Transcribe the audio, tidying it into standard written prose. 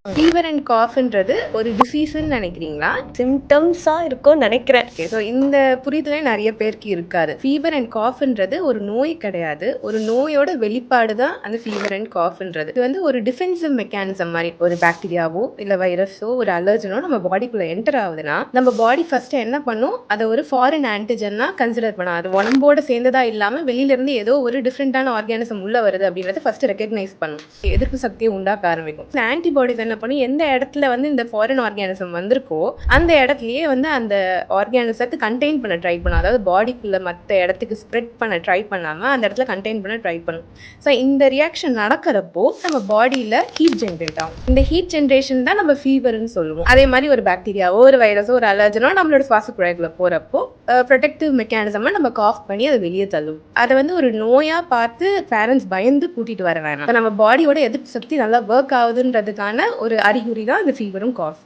Fever and காஃப்ன்றது ஒரு டிசீஸ்ன்னு நினைக்கிறீங்களா? சிம்டம்ஸா இருக்கும்னு நினைக்கிறேன். ஓகே. ஸோ இந்த புரிதலே நெறைய பேருக்கு இருக்காது. ஃபீவர் அண்ட் காஃப்ன்றது ஒரு நோய் கிடையாது. ஒரு நோயோட வெளிப்பாடு தான் அந்த ஃபீவர் அண்ட் காஃப்ன்றது. இது வந்து ஒரு டிஃபென்சிவ் மெக்கானிசம் மாரி. ஒரு பாக்டீரியாவோ, இல்ல வைரஸோ, ஒரு அலர்ஜனோ நம்ம பாடிக்குள்ள என்டர் ஆகுதுன்னா, நம்ம பாடி ஃபர்ஸ்ட் என்ன பண்ணும்? அத ஒரு ஃபாரின் ஆன்டிஜென்னா கன்சிடர் பண்ணும். அது உடம்போட சேர்ந்ததா இல்லாம வெளியில இருந்து ஏதோ ஒரு டிஃபரெண்டான ஆர்கானிசம் உள்ள வருது அப்படின்றத ஃபர்ஸ்ட் ரெகக்னைஸ் பண்ணும். எதிர்ப்பு சக்தியை உண்டாக்க ஆரம்பிக்கும். இந்த ஆன்டிபாடிஸ் என்ன பண்ணி எந்த இடத்துல வந்து இந்த ஃபாரின் ஆர்கானிசம் வந்திருக்கோ அந்த இடத்துலயே வந்து அந்த ஆர்கானிசத்தை கண்டெயின் பண்ண ட்ரை பண்ணும். அதாவது பாடிக்குள்ள மற்ற இடத்துக்கு ஸ்ப்ரெட் பண்ண ட்ரை பண்ணாம அந்த இடத்துல கண்டெயின் பண்ண ட்ரை பண்ணும். ஸோ இந்த ரியாக்ஷன் நடக்கிறப்போ நம்ம பாடியில் ஹீட் ஜென்ரேட் ஆகும். இந்த ஹீட் ஜென்ரேஷன் தான் நம்ம ஃபீவர்னு சொல்லுவோம். அதே மாதிரி ஒரு பாக்டீரியாவோ ஒரு வைரஸோ ஒரு அலர்ஜனோ நம்மளோட சுவாச குழாய்க்குள்ள போகிறப்போ ப்ரொடெக்டிவ் மெக்கானிசமாக நம்ம காஃப் பண்ணி அதை வெளியே தள்ளும். அதை வந்து ஒரு நோயாக பார்த்து பேரண்ட்ஸ் பயந்து கூட்டிகிட்டு வர வேணாம். நம்ம பாடியோட எதிர்ப்பு சக்தி நல்லா ஒர்க் ஆகுதுன்றதுக்கான ஒரு அறிகுறி தான் இந்த ஃபீவரும் காஃப்.